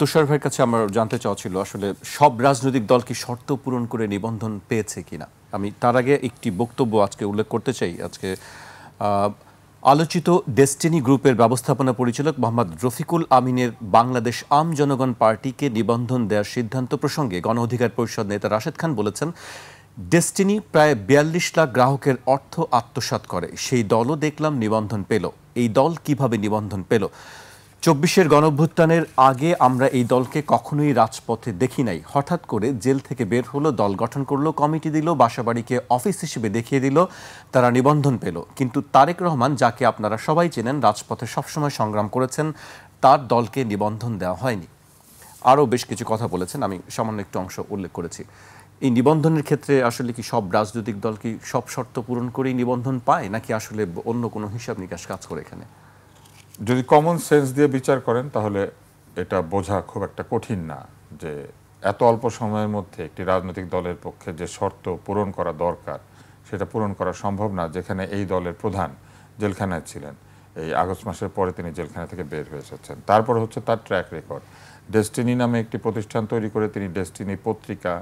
তুষার ভাইয়ের কাছে আমার জানতে চাওয়া ছিল আসলে সব রাজনৈতিক দল কি শর্ত পূরণ করে নিবন্ধন পেয়েছে কিনা। আমি তার আগে একটি বক্তব্য আজকে উল্লেখ করতে চাই। আজকে আলোচিত ডেস্টিনি গ্রুপের ব্যবস্থাপনা পরিচালক মোহাম্মদ রফিকুল আমিনের বাংলাদেশ আম জনগণ পার্টিকে নিবন্ধন দেওয়ার সিদ্ধান্ত প্রসঙ্গে গণ অধিকার পরিষদ নেতা রাশেদ খান বলেছেন, ডেস্টিনি প্রায় ৪২ লাখ গ্রাহকের অর্থ আত্মসাৎ করে, সেই দলও দেখলাম নিবন্ধন পেল। এই দল কিভাবে নিবন্ধন পেল? ২৪-এর গণঅভ্যুত্থানের আগে আমরা এই দলকে কখনোই রাজপথে দেখি নাই। হঠাৎ করে জেল থেকে বের হলো, দল গঠন করলো, কমিটি দিল, বাসাবাড়িকে অফিস হিসেবে দেখিয়ে দিল, তারা নিবন্ধন পেল। কিন্তু তারেক রহমান, যাকে আপনারা সবাই চেনেন, রাজপথে সবসময় সংগ্রাম করেছেন, তার দলকে নিবন্ধন দেওয়া হয়নি। আরও বেশ কিছু কথা বলেছেন, আমি সামান্য একটু অংশ উল্লেখ করেছি। এই নিবন্ধনের ক্ষেত্রে আসলে কি সব রাজনৈতিক দল কি সব শর্ত পূরণ করেই নিবন্ধন পায়, নাকি আসলে অন্য কোনো হিসাব নিকাশ কাজ করে এখানে? যদি কমন সেন্স দিয়ে বিচার করেন তাহলে এটা বোঝা খুব একটা কঠিন না যে এত অল্প সময়ের মধ্যে একটি রাজনৈতিক দলের পক্ষে যে শর্ত পূরণ করা দরকার সেটা পূরণ করা সম্ভব না, যেখানে এই দলের প্রধান জেলখানায় ছিলেন। এই আগস্ট মাসের পরে তিনি জেলখানা থেকে বের হয়ে এসেছেন। তারপর হচ্ছে তার ট্র্যাক রেকর্ড। ডেস্টিনি নামে একটি প্রতিষ্ঠান তৈরি করে তিনি ডেস্টিনি পত্রিকা,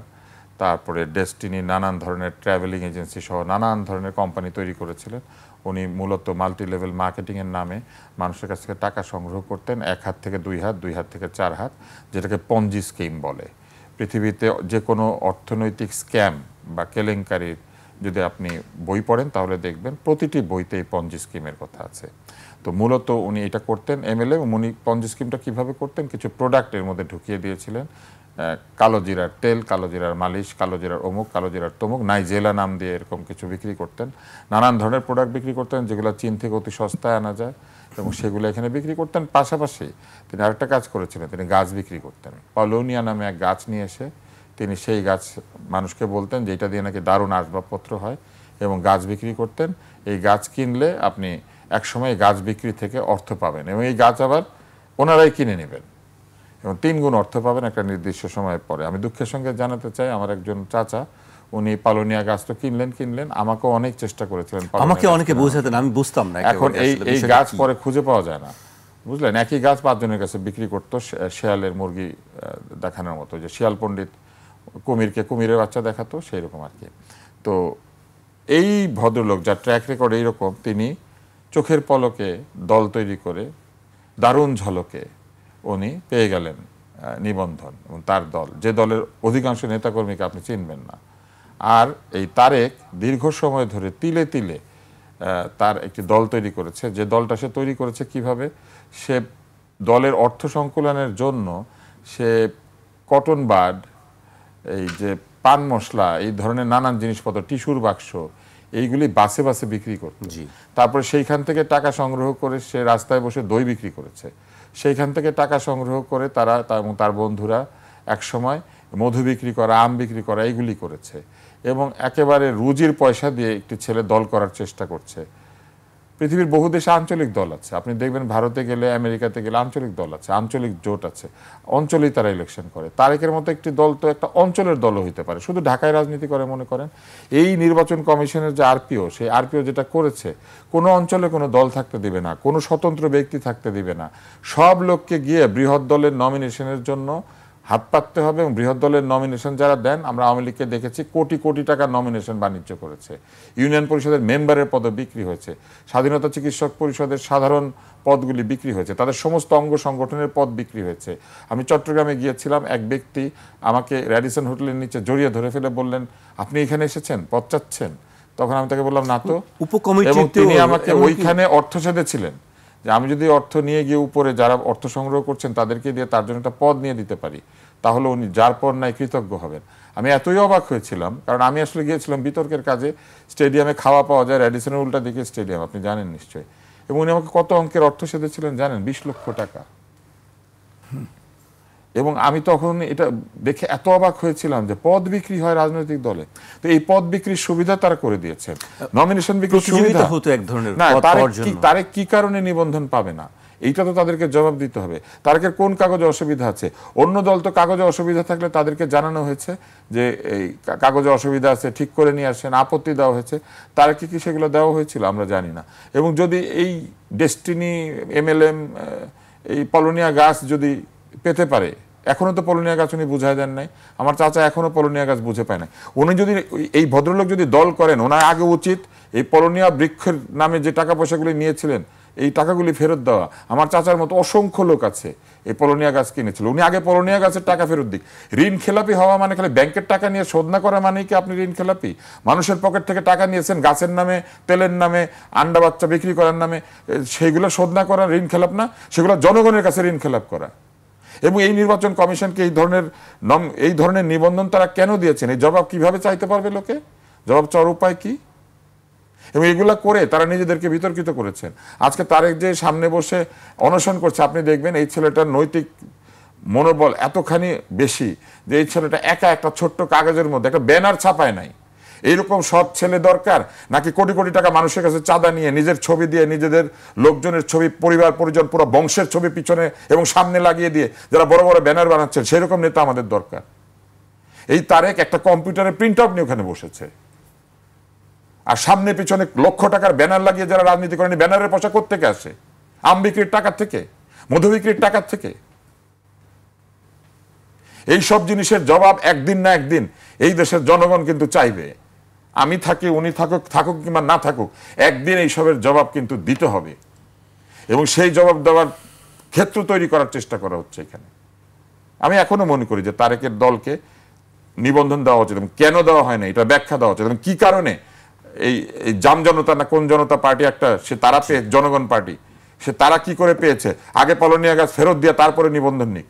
তারপরে ডেস্টিনি নানান ধরনের ট্রাভেলিং এজেন্সি সহ নানান ধরনের কোম্পানি তৈরি করেছিলেন। উনি মূলত মাল্টি লেভেল মার্কেটিংয়ের নামে মানুষের কাছ থেকে টাকা সংগ্রহ করতেন, এক হাত থেকে দুই হাত, দুই হাত থেকে চার হাত, যেটাকে পঞ্জি স্কিম বলে। পৃথিবীতে যে কোনো অর্থনৈতিক স্ক্যাম বা কেলেঙ্কারির যদি আপনি বই পড়েন তাহলে দেখবেন প্রতিটি বইতে এই পঞ্জি স্কিমের কথা আছে। তো মূলত উনি এটা করতেন এমএলএ। উনি পঞ্জি স্কিমটা কীভাবে করতেন, কিছু প্রোডাক্টের মধ্যে ঢুকিয়ে দিয়েছিলেন, কালো জিরার তেল, কালো জিরার মালিশ, কালো জিরার অমুক, কালো জিরার তমুক, নাইজেলা নাম দিয়ে এরকম কিছু বিক্রি করতেন। নানান ধরনের প্রোডাক্ট বিক্রি করতেন যেগুলো চীন থেকে অতি সস্তায় আনা যায় এবং সেগুলো এখানে বিক্রি করতেন। পাশাপাশি তিনি আরেকটা কাজ করেছিলেন, তিনি গাছ বিক্রি করতেন। পলোনিয়া নামে এক গাছ নিয়ে এসে তিনি সেই গাছ মানুষকে বলতেন যে এটা দিয়ে নাকি দারুণ আসবাবপত্র হয় এবং গাছ বিক্রি করতেন। এই গাছ কিনলে আপনি একসময় গাছ বিক্রি থেকে অর্থ পাবেন এবং এই গাছ আবার ওনারাই কিনে নেবেন এবং ৩ গুণ অর্থ পাবেন একটা নির্দিষ্ট সময়ের পরে। আমি দুঃখের সঙ্গে জানাতে চাই, আমার একজন চাচা, উনি পালোনিয়া গাছ তো কিনলেন, আমাকেও অনেক চেষ্টা করেছিলেন, আমাকে অনেকে বোঝাতেন, আমি বুঝতাম না। এখন এই গাছ পরে খুঁজে পাওয়া যায় না, বুঝলেন। একই গাছ ৫ জনের কাছে বিক্রি করতো, শেয়ালের মুরগি দেখানোর মতো, যে শিয়াল পণ্ডিত কুমিরকে কুমিরের বাচ্চা দেখাতো, সেই রকম আর কি। তো এই ভদ্রলোক, যার ট্র্যাক রেকর্ড এইরকম, তিনি চোখের পলকে দল তৈরি করে দারুণ ঝলকে উনি পেয়ে গেলেন নিবন্ধন এবং তার দল, যে দলের অধিকাংশ নেতাকর্মীকে আপনি চিনবেন না। আর এই তারেক দীর্ঘ সময় ধরে তিলে তিলে তার একটি দল তৈরি করেছে। যে দলটা সে তৈরি করেছে কিভাবে, সে দলের অর্থ সংকুলনের জন্য সে কটন বাড, এই যে পান মশলা, এই ধরনের নানান জিনিসপত্র, টিস্যুর বাক্স, এইগুলি বাসে বাসে বিক্রি করত। তারপরে সেইখান থেকে টাকা সংগ্রহ করে সে রাস্তায় বসে দই বিক্রি করেছে। সেইখান থেকে টাকা সংগ্রহ করে তারা এবং তার বন্ধুরা একসময় মধু বিক্রি করা, আম বিক্রি করা, এইগুলি করেছে এবং একেবারে রুজির পয়সা দিয়ে একটি ছেলে দল করার চেষ্টা করছে। পৃথিবীর বহু দেশে আঞ্চলিক দল আছে, আপনি দেখবেন ভারতে গেলে, আমেরিকাতে গেলে আঞ্চলিক দল আছে, আঞ্চলিক জোট আছে, অঞ্চলেই তারা ইলেকশন করে। তারেকের মতো একটি দল তো একটা অঞ্চলের দলও হইতে পারে, শুধু ঢাকায় রাজনীতি করে মনে করেন। এই নির্বাচন কমিশনের যে আরপিও, সেই আরপিও যেটা করেছে, কোনো অঞ্চলে কোনো দল থাকতে দিবে না, কোনো স্বতন্ত্র ব্যক্তি থাকতে দিবে না, সব লোককে গিয়ে বৃহৎ দলের নমিনেশনের জন্য হাত পাততে হবে এবং বৃহৎ দলের নমিনেশন যারা দেন, আমরা আওয়ামী লীগকে দেখেছি কোটি কোটি টাকার নমিনেশন বাণিজ্য করেছে, ইউনিয়ন পরিষদের মেম্বারের পদও বিক্রি হয়েছে, স্বাধীনতা চিকিৎসক পরিষদের সাধারণ পদগুলি বিক্রি হয়েছে, তাদের সমস্ত অঙ্গ সংগঠনের পদ বিক্রি হয়েছে। আমি চট্টগ্রামে গিয়েছিলাম, এক ব্যক্তি আমাকে র্যাডিসন হোটেলের নিচে জড়িয়ে ধরে ফেলে বললেন, আপনি এখানে এসেছেন, পদ চাচ্ছেন? তখন আমি তাকে বললাম না তো। এবং তিনি আমাকে ওইখানে অর্থ সেধেছিলেন যে আমি যদি অর্থ নিয়ে গিয়ে উপরে যারা অর্থ সংগ্রহ করছেন তাদেরকে দিয়ে তার জন্য একটা পদ নিয়ে দিতে পারি, তাহলে উনি যার পর নাই কৃতজ্ঞ হবেন। আমি এতই অবাক হয়েছিলাম, কারণ আমি আসলে গিয়েছিলাম বিতর্কের কাজে। স্টেডিয়ামে খাওয়া পাওয়া যায়, র্যাডিসনের উল্টা দিকে স্টেডিয়াম, আপনি জানেন নিশ্চয়ই। এবং উনি আমাকে কত অঙ্কের অর্থ সেধেছিলেন জানেন? 20 লক্ষ টাকা। এবং আমি তখন এটা দেখে এত অবাক হয়েছিলাম যে পদ বিক্রি হয় রাজনৈতিক দলে। তো এই পদ বিক্রির সুবিধা তারা করে দিয়েছেন, নমিনেশন বিক্রির সুবিধা হতো এক ধরনের। না, তারেক কি কারণে নিবন্ধন পাবে না, এইটা তো তাদেরকে জবাব দিতে হবে। তারেকের কোন কাগজে অসুবিধা আছে? অন্য দল তো কাগজে অসুবিধা থাকলে তাদেরকে জানানো হয়েছে যে এই কাগজে অসুবিধা আছে, ঠিক করে নিয়ে আসেন, আপত্তি দেওয়া হয়েছে। তারেককে কি সেগুলো দেওয়া হয়েছিল? আমরা জানি না। এবং যদি এই ডেস্টিনি, এমএলএম, এই পলোনিয়া গাছ যদি পেতে পারে এখনো তো পলোনিয়া গাছ উনি বুঝাই দেন নাই। আমার চাচা এখনো পলোনিয়া গাছ বুঝে পায় না। উনি যদি এই ভদ্রলোক যদি দল করেন, ওনার আগে উচিত এই পলোনিয়া বৃক্ষের নামে যে টাকা পয়সাগুলি নিয়েছিলেন এই টাকাগুলি ফেরত দেওয়া। আমার চাচার মতো অসংখ্য লোক আছে এই পলোনিয়া গাছ কিনেছিল, উনি আগে পলোনিয়া গাছের টাকা ফেরত দিক। ঋণ খেলাপি হওয়া মানে খালি ব্যাংকের টাকা নিয়ে শোধ না করা মানে কি আপনি ঋণ খেলাপি? মানুষের পকেট থেকে টাকা নিয়েছেন গাছের নামে, তেলের নামে, আন্ডা বাচ্চা বিক্রি করার নামে, সেইগুলো শোধ না করা ঋণ খেলাপ না? সেগুলো জনগণের কাছে ঋণ খেলাপ করা। এবং এই নির্বাচন কমিশনকে এই ধরনের নিবন্ধন তারা কেন দিয়েছেন? এই জবাব কিভাবে চাইতে পারবে লোকে? জবাব চাওয়ার উপায় কি? এবং এগুলা করে তারা নিজেদেরকে বিতর্কিত করেছেন। আজকে তারেক যে সামনে বসে অনশন করছে, আপনি দেখবেন এই ছেলেটার নৈতিক মনোবল এতখানি বেশি যে এই ছেলেটা একা একটা ছোট্ট কাগজের মধ্যে একটা ব্যানার ছাপায় নাই। এইরকম সৎ ছেলে দরকার নাকি কোটি কোটি টাকা মানুষের কাছে চাঁদা নিয়ে নিজের ছবি দিয়ে, নিজেদের লোকজনের ছবি, পরিবার পরিজন, পুরো বংশের ছবি পিছনে এবং সামনে লাগিয়ে দিয়ে যারা বড় বড় ব্যানার বানাচ্ছেন, সেরকম নেতা আমাদের দরকার। এই তারেক একটা কম্পিউটারে প্রিন্ট আউট নিয়ে ওখানে বসেছে, আর সামনে পিছনে লক্ষ টাকার ব্যানার লাগিয়ে যারা রাজনীতি করেন, ব্যানারের পয়সা কোত্থেকে আসে? আম বিক্রির টাকার থেকে, মধু বিক্রির টাকার থেকে। এই সব জিনিসের জবাব একদিন না একদিন এই দেশের জনগণ কিন্তু চাইবে। আমি থাকি, উনি থাকুক কিংবা না থাকুক, একদিন এই সবের জবাব কিন্তু দিতে হবে। এবং সেই জবাব দেওয়ার ক্ষেত্র তৈরি করার চেষ্টা করা হচ্ছে এখানে। আমি এখনো মনে করি যে তারেকের দলকে নিবন্ধন দেওয়া উচিত, এবং কেন দেওয়া হয় না এটা ব্যাখ্যা দেওয়া উচিত, এবং কি কারণে এই জাম জনতা না কোন জনতা পার্টি একটা, সে তারা পেয়ে জনগণ পার্টি, সে তারা কি করে পেয়েছে? আগে পলোনিয়া গাছ ফেরত দিয়ে তারপরে নিবন্ধন নিক।